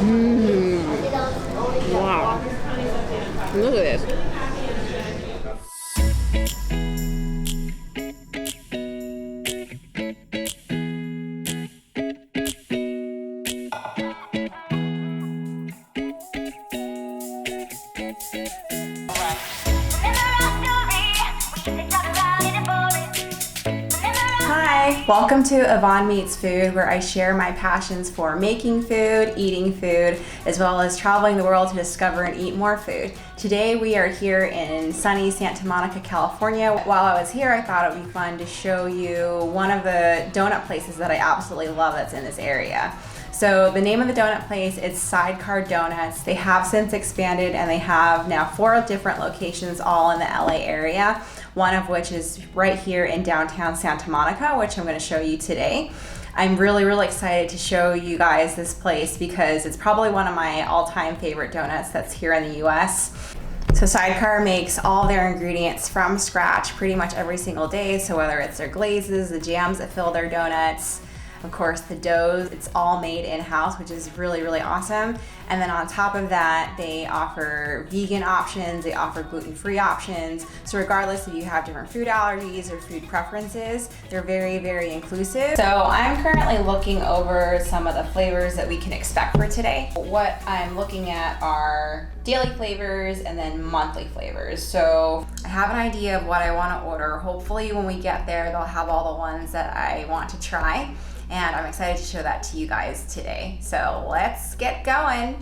Mmm. Wow. Look at this. Hi, welcome to Yvonne Meets Food, where I share my passions for making food, eating food, as well as traveling the world to discover and eat more food. Today we are here in sunny Santa Monica, California. While I was here, I thought it would be fun to show you one of the donut places that I absolutely love that's in this area. So the name of the donut place is Sidecar Doughnuts. They have since expanded and they have now 4 different locations all in the LA area, one of which is right here in downtown Santa Monica, which I'm going to show you today. I'm really excited to show you guys this place because it's probably one of my all-time favorite donuts that's here in the US. So Sidecar makes all their ingredients from scratch pretty much every single day. So whether it's their glazes, the jams that fill their donuts, of course the doughs, it's all made in-house, which is really awesome. And then on top of that, they offer vegan options, they offer gluten-free options. So regardless if you have different food allergies or food preferences, they're very inclusive. So I'm currently looking over some of the flavors that we can expect for today. What I'm looking at are daily flavors and then monthly flavors. So I have an idea of what I want to order. Hopefully when we get there, they'll have all the ones that I want to try. And I'm excited to show that to you guys today. So let's get going.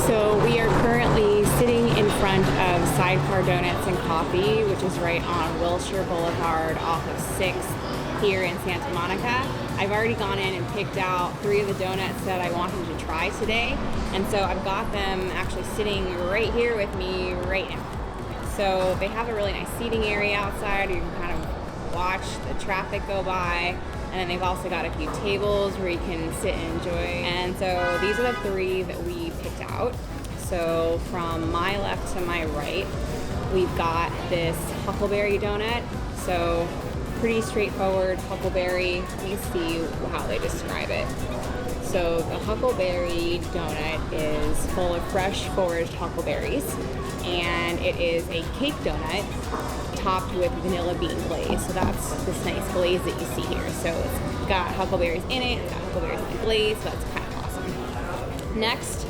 So we are currently sitting in front of Sidecar Donuts and Coffee, which is right on Wilshire Boulevard off of 6th here in Santa Monica. I've already gone in and picked out 3 of the donuts that I wanted to try today. And so I've got them actually sitting right here with me right now. So they have a really nice seating area outside. You can kind of watch the traffic go by. And then they've also got a few tables where you can sit and enjoy. And so these are the 3 that we picked out. So from my left to my right, we've got this Huckleberry Donut. So pretty straightforward Huckleberry. Let me see how they describe it. So the Huckleberry Donut is full of fresh foraged huckleberries, and it is a cake donut topped with vanilla bean glaze. So that's this nice glaze that you see here. So it's got huckleberries in it, it's got huckleberries in the glaze, so that's kind of awesome. Next,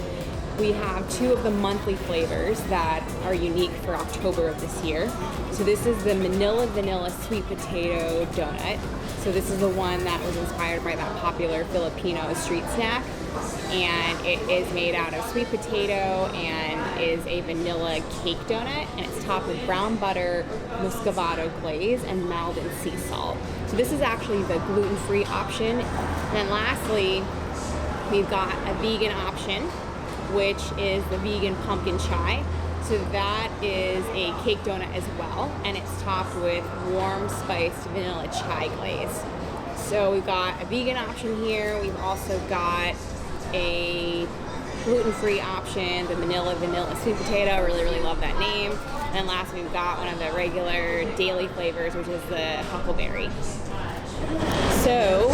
we have 2 of the monthly flavors that are unique for October of this year. So this is the Manila Vanilla Sweet Potato Donut. So this is the one that was inspired by that popular Filipino street snack. And it is made out of sweet potato and is a vanilla cake donut. And it's topped with brown butter, muscovado glaze, and Maldon sea salt. So this is actually the gluten-free option. And then lastly, we've got a vegan option, which is the vegan pumpkin chai. So that is a cake donut as well, and it's topped with warm spiced vanilla chai glaze. So we've got a vegan option here. We've also got a gluten-free option, the Manila Vanilla Sweet Potato. Really love that name. And then last we've got one of the regular daily flavors, which is the Huckleberry. So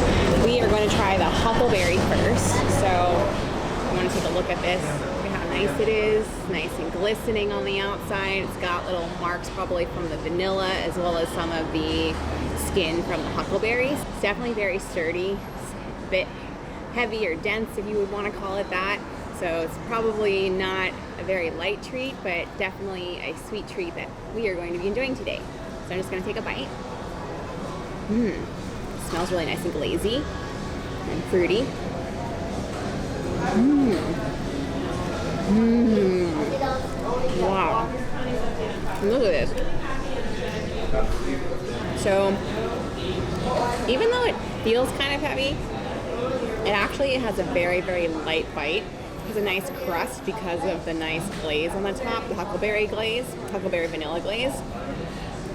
we are going to try the Huckleberry first. So I want to take a look at this. Look at how nice it is. Nice and glistening on the outside. It's got little marks probably from the vanilla as well as some of the skin from the huckleberries. It's definitely very sturdy. It's a bit heavy or dense if you would want to call it that. So it's probably not a very light treat, but definitely a sweet treat that we are going to be enjoying today. So I'm just going to take a bite. It smells really nice and glazy and fruity. Wow. Look at this. So even though it feels kind of heavy, it actually has a very light bite. It has a nice crust because of the nice glaze on the top, the huckleberry glaze, huckleberry vanilla glaze.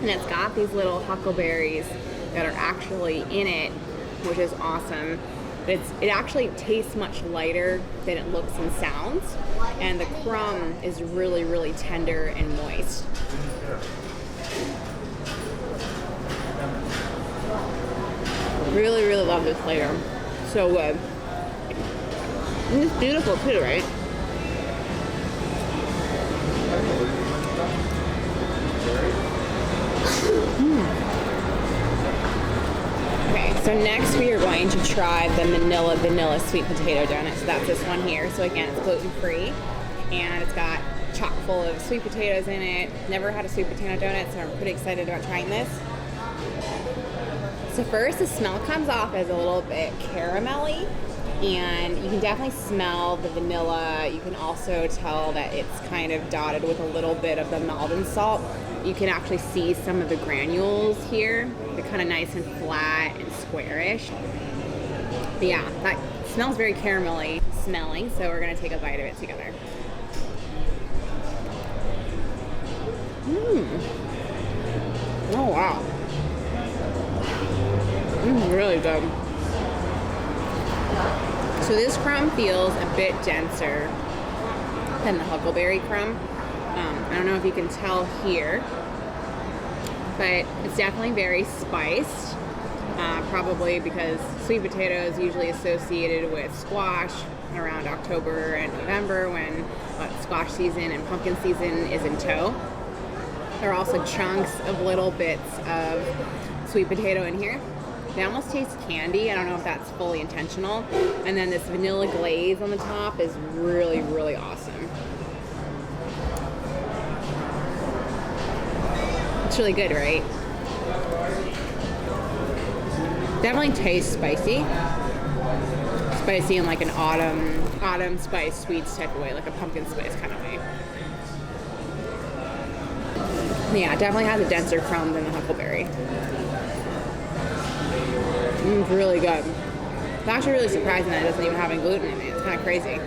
And it's got these little huckleberries that are actually in it which is awesome. It actually tastes much lighter than it looks and sounds, and the crumb is really, really tender and moist. Really, really love this flavor. So good. And it's beautiful too, right? Okay, so next we are going to try the Manila Vanilla Sweet Potato Donut. So that's this one here. So again, it's gluten-free, and it's got chock full of sweet potatoes in it. Never had a sweet potato donut, so I'm pretty excited about trying this. So first, the smell comes off as a little bit caramelly, and you can definitely smell the vanilla. You can also tell that it's kind of dotted with a little bit of the Maldon salt. You can actually see some of the granules here. They're kind of nice and flat and squarish. But yeah, that smells very caramelly smelling, so we're gonna take a bite of it together. Oh wow. Really good. So this crumb feels a bit denser than the Huckleberry crumb. I don't know if you can tell here, but it's definitely very spiced, probably because sweet potato is usually associated with squash around October and November when squash season and pumpkin season is in tow. There are also chunks of little bits of sweet potato in here. They almost taste candy. I don't know if that's fully intentional. And then this vanilla glaze on the top is really, really awesome. It's really good, right? Definitely tastes spicy. Spicy in like an autumn spice sweets type of way, like a pumpkin spice kind of way. Yeah, it definitely has a denser crumb than the Huckleberry. It's really good. It's actually really surprising that it doesn't even have any gluten in it. It's kind of crazy.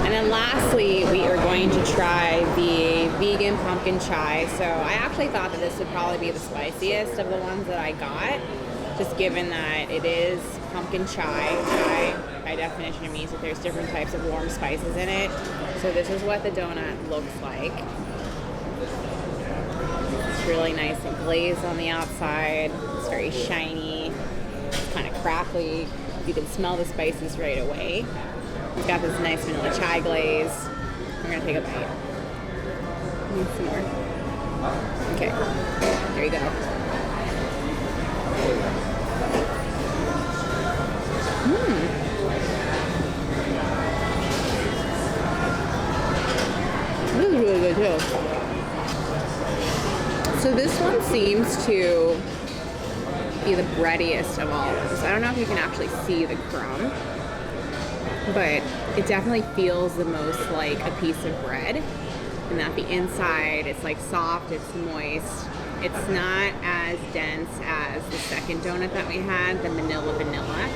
And then lastly, we are going to try the vegan pumpkin chai. So I actually thought that this would probably be the spiciest of the ones that I got, just given that it is pumpkin chai. Chai, by definition, means that there's different types of warm spices in it. So this is what the donut looks like. It's really nice and glazed on the outside. It's very shiny. It's kind of crackly. You can smell the spices right away. It's got this nice vanilla chai glaze. We're gonna take a bite. Need some more. Okay, there you go. This is really good too. So this one seems to be the breadiest of all of those. I don't know if you can actually see the crumb, but it definitely feels the most like a piece of bread, and that the inside, it's like soft, it's moist. It's not as dense as the second donut that we had, the Manila Vanilla,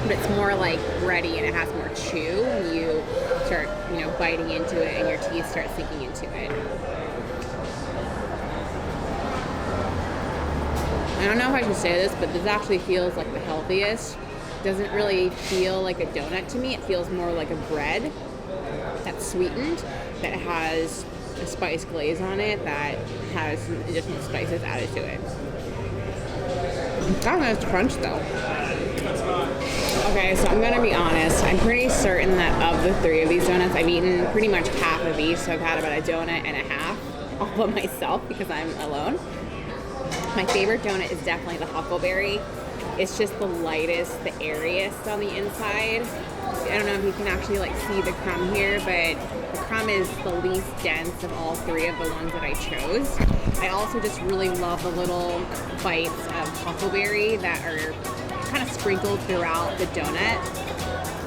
but it's more like bready and it has more chew when you start, biting into it and your teeth start sinking into it. I don't know if I should say this, but this actually feels like the healthiest. It doesn't really feel like a donut to me. It feels more like a bread that's sweetened, that has a spice glaze on it, that has some additional spices added to it. It's got a nice crunch though. Okay, so I'm gonna be honest. I'm pretty certain that of the three of these donuts, I've eaten pretty much half of each, so I've had about a donut and a half all by myself because I'm alone. My favorite donut is definitely the Huckleberry. It's just the lightest, the airiest on the inside. I don't know if you can actually see the crumb here, but the crumb is the least dense of all three of the ones that I chose. I also just really love the little bites of Huckleberry that are kind of sprinkled throughout the donut.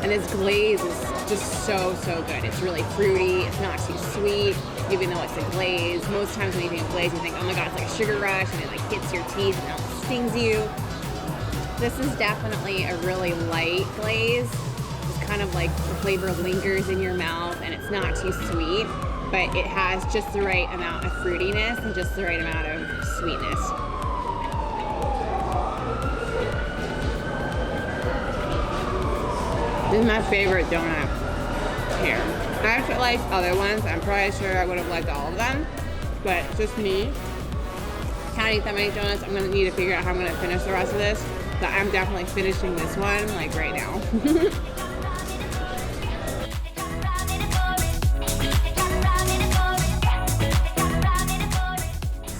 And this glaze is just so, so good. It's really fruity. It's not too sweet, even though it's a glaze. Most times when you think of glaze, you think, oh my god, it's like a sugar rush, and it hits your teeth and it stings you. This is definitely a really light glaze. It's kind of like the flavor lingers in your mouth, and it's not too sweet, but it has just the right amount of fruitiness and just the right amount of sweetness. This is my favorite donut here. I actually like other ones. I'm probably sure I would have liked all of them, but it's just me. Can't eat that many donuts. I'm gonna need to figure out how I'm gonna finish the rest of this. But I'm definitely finishing this one like right now.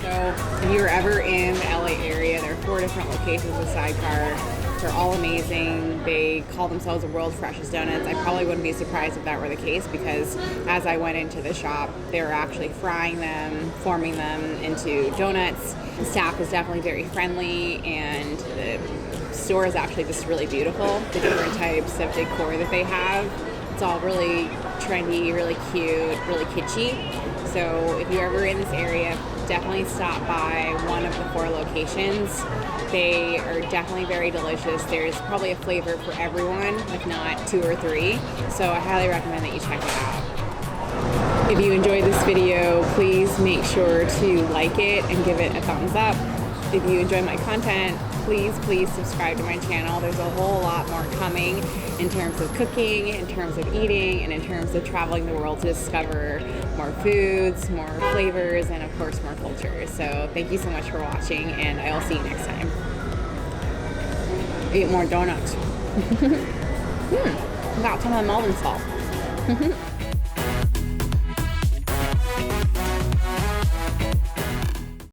So if you were ever in the LA area, there are 4 different locations of Sidecar. They're all amazing. They call themselves the world's freshest donuts. I probably wouldn't be surprised if that were the case, because as I went into the shop, they were actually frying them, forming them into donuts. The staff is definitely very friendly, and the store is actually just really beautiful. The different types of decor that they have, it's all really trendy, really cute, really kitschy. So if you're ever in this area, definitely stop by one of the 4 locations. They are definitely very delicious. There's probably a flavor for everyone, if not 2 or 3. So I highly recommend that you check it out. If you enjoyed this video, please make sure to like it and give it a thumbs up. If you enjoy my content, please subscribe to my channel. There's a whole lot more coming in terms of cooking, in terms of eating, and in terms of traveling the world to discover more foods, more flavors, and of course more cultures. So thank you so much for watching, and I'll see you next time. Eat more donuts. Got some of the Melvin salt.